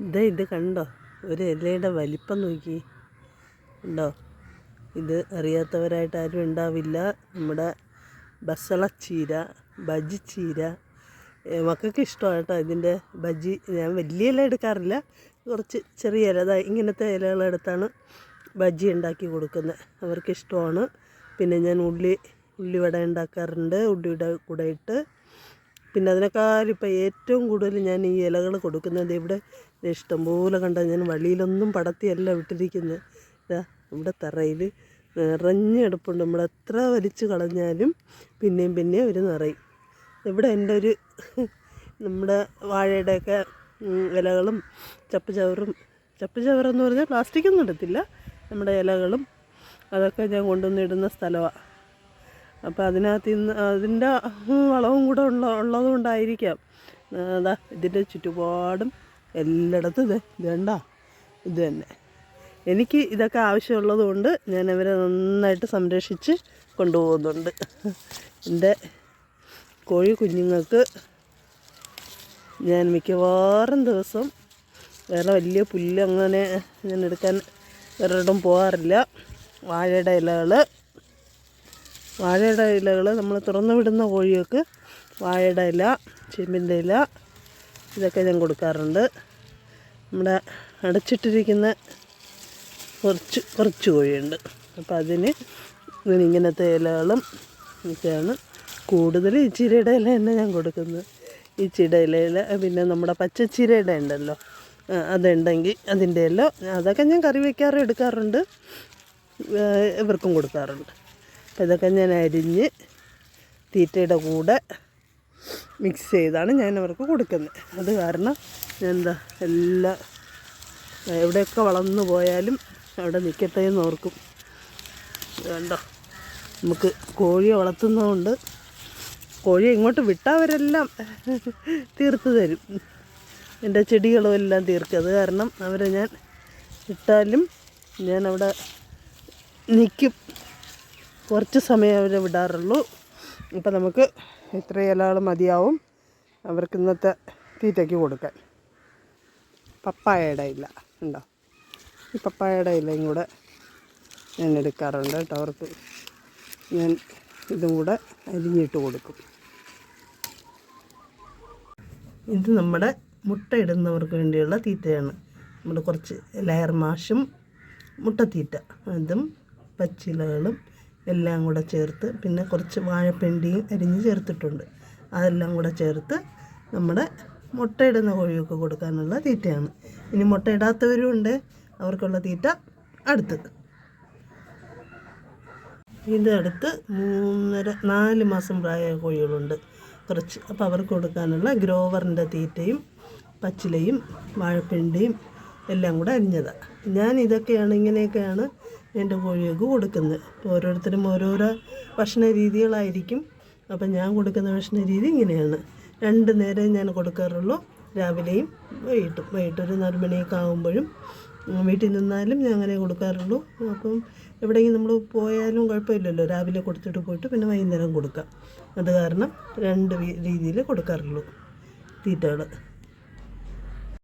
ഇത് കണ്ടോ, ഒരു ഇലയുടെ വലിപ്പം നോക്കി ഉണ്ടോ. ഇത് അറിയാത്തവരായിട്ട് ആരും ഉണ്ടാവില്ല. നമ്മുടെ ബസളച്ചീര, ബജിച്ചീര. മക്കൾക്ക് ഇഷ്ടമാണ് കേട്ടോ ഇതിൻ്റെ ബജി. ഞാൻ വലിയ ഇല എടുക്കാറില്ല, കുറച്ച് ചെറിയ ഇല, ഇങ്ങനത്തെ ഇലകളെടുത്താണ് ബജി ഉണ്ടാക്കി കൊടുക്കുന്നത്. അവർക്കിഷ്ടമാണ്. പിന്നെ ഞാൻ ഉള്ളിവട ഉണ്ടാക്കാറുണ്ട്, ഉള്ളിയുടെ കൂടെ ഇട്ട്. പിന്നെ അതിനേക്കാൾ ഇപ്പം ഏറ്റവും കൂടുതൽ ഞാൻ ഈ ഇലകൾ കൊടുക്കുന്നത് ഇവിടെ ഇഷ്ടംപോലെ കണ്ടാൽ ഞാൻ വഴിയിലൊന്നും പടത്തിയല്ല വിട്ടിരിക്കുന്നത്. ഇതാ നമ്മുടെ തറയിൽ നിറഞ്ഞെടുപ്പുണ്ട്. നമ്മൾ എത്ര വലിച്ചു കളഞ്ഞാലും പിന്നെയും ഒരു നിറയും. ഇവിടെ എൻ്റെ ഒരു നമ്മുടെ വാഴയുടെയൊക്കെ ഇലകളും ചപ്പുചവറെന്ന് പറഞ്ഞാൽ പ്ലാസ്റ്റിക്കൊന്നും എടുത്തില്ല, നമ്മുടെ ഇലകളും അതൊക്കെ ഞാൻ കൊണ്ടുവന്നിടുന്ന സ്ഥലമാണ്. അപ്പോൾ അതിനകത്ത് അതിൻ്റെ വളവും കൂടെ ഉള്ളത് കൊണ്ടായിരിക്കാം. അതാ ഇതിൻ്റെ ചുറ്റുപാടും എല്ലായിടത്തും ഇത് വേണ്ട, ഇത് തന്നെ. എനിക്ക് ഇതൊക്കെ ആവശ്യമുള്ളത് കൊണ്ട് ഞാൻ അവരെ നന്നായിട്ട് സംരക്ഷിച്ച് കൊണ്ടുപോകുന്നുണ്ട്. എൻ്റെ കോഴി കുഞ്ഞുങ്ങൾക്ക് ഞാൻ മിക്കവാറും ദിവസം വേറെ വലിയ പുല്ല് അങ്ങനെ ഞാൻ എടുക്കാൻ വേറൊരിടം പോകാറില്ല. വാഴയുടെ ഇലകൾ നമ്മൾ തുറന്നു വിടുന്ന കോഴികൾക്ക് വാഴയുടെ ഇല, ചേമ്പിൻ്റെ ഇല ഇതൊക്കെ ഞാൻ കൊടുക്കാറുണ്ട്. നമ്മുടെ അടച്ചിട്ടിരിക്കുന്ന കുറച്ച് കോഴിയുണ്ട്. അപ്പോൾ അതിന് ഇങ്ങനത്തെ ഇലകളും ഒക്കെയാണ് കൂടുതൽ. ഈ ചീരയുടെ ഇല തന്നെ ഞാൻ കൊടുക്കുന്നത്. ഈ ചീരയുടെ ഇല, പിന്നെ നമ്മുടെ പച്ചച്ചീരയുടെ ഉണ്ടല്ലോ, അതുണ്ടെങ്കിൽ അതിൻ്റെ ഇല, അതൊക്കെ ഞാൻ കറി വയ്ക്കാറും എടുക്കാറുണ്ട്, ഇവർക്കും കൊടുക്കാറുണ്ട്. അപ്പോൾ ഇതൊക്കെ ഞാൻ അരിഞ്ഞ് തീറ്റയുടെ കൂടെ മിക്സ് ചെയ്താണ് ഞാൻ അവർക്ക് കൊടുക്കുന്നത്. അത് കാരണം ഞാൻ എല്ലാം എവിടെയൊക്കെ വളർന്നു പോയാലും അവിടെ നിൽക്കട്ടെ എന്ന് ഓർക്കും. കണ്ടോ, നമുക്ക് കോഴിയെ വളർത്തുന്നതുകൊണ്ട് കോഴിയെ ഇങ്ങോട്ട് വിട്ടവരെല്ലാം തീർത്ത് തരും. എൻ്റെ ചെടികളും എല്ലാം തീർക്കും. അത് കാരണം അവരെ ഞാൻ വിട്ടാലും ഞാൻ അവിടെ നിൽക്കും. കുറച്ച് സമയം അവരെ വിടാറുള്ളൂ. ഇപ്പം നമുക്ക് ഇത്ര ഇലകൾ മതിയാവും അവർക്ക് ഇന്നത്തെ തീറ്റയ്ക്ക് കൊടുക്കാൻ. പപ്പായയുടെ ഇല ഉണ്ടോ, ഈ പപ്പായയുടെ ഇലയും കൂടെ ഞാൻ എടുക്കാറുണ്ട് കേട്ടോ. അവർക്ക് ഞാൻ ഇതും കൂടെ അരിഞ്ഞിട്ട് കൊടുക്കും. ഇത് നമ്മുടെ മുട്ടയിടുന്നവർക്ക് വേണ്ടിയുള്ള തീറ്റയാണ്. നമ്മൾ കുറച്ച് ലെയർ മാഷും മുട്ടത്തീറ്റ, അതും പച്ചിലകളും എല്ലാം കൂടെ ചേർത്ത്, പിന്നെ കുറച്ച് വാഴപ്പിണ്ടിയും അരിഞ്ഞ് ചേർത്തിട്ടുണ്ട്. അതെല്ലാം കൂടെ ചേർത്ത് നമ്മുടെ മുട്ടയിടുന്ന കോഴിയൊക്കെ കൊടുക്കാനുള്ള തീറ്റയാണ്. ഇനി മുട്ടയിടാത്തവരും ഉണ്ട്, അവർക്കുള്ള തീറ്റ അടുത്ത്. ഇതടുത്ത് 3.5-4 മാസം പ്രായമായ കോഴികളുണ്ട് കുറച്ച്. അപ്പോൾ അവർക്ക് കൊടുക്കാനുള്ള ഗ്രോവറിൻ്റെ തീറ്റയും പച്ചിലയും വാഴപ്പിണ്ടിയും എല്ലാം കൂടെ അരിഞ്ഞതാണ്. ഞാൻ ഇങ്ങനെയൊക്കെയാണ് എൻ്റെ കോഴികൾക്ക് കൊടുക്കുന്നത്. ഓരോരുത്തരും ഓരോരോ ഭക്ഷണ രീതികളായിരിക്കും. അപ്പം ഞാൻ കൊടുക്കുന്ന ഭക്ഷണ രീതി ഇങ്ങനെയാണ്. 2 നേരം ഞാൻ കൊടുക്കാറുള്ളൂ, രാവിലെയും വൈകിട്ടൊരു 4 മണിയൊക്കെ ആകുമ്പോഴും. വീട്ടിൽ നിന്നാലും ഞാൻ അങ്ങനെ കൊടുക്കാറുള്ളൂ. അപ്പം എവിടെയെങ്കിലും നമ്മൾ പോയാലും കുഴപ്പമില്ലല്ലോ, രാവിലെ കൊടുത്തിട്ട് പോയിട്ട് പിന്നെ വൈകുന്നേരം കൊടുക്കാം. അത് കാരണം 2 രീതിയിൽ കൊടുക്കാറുള്ളൂ തീറ്റകൾ.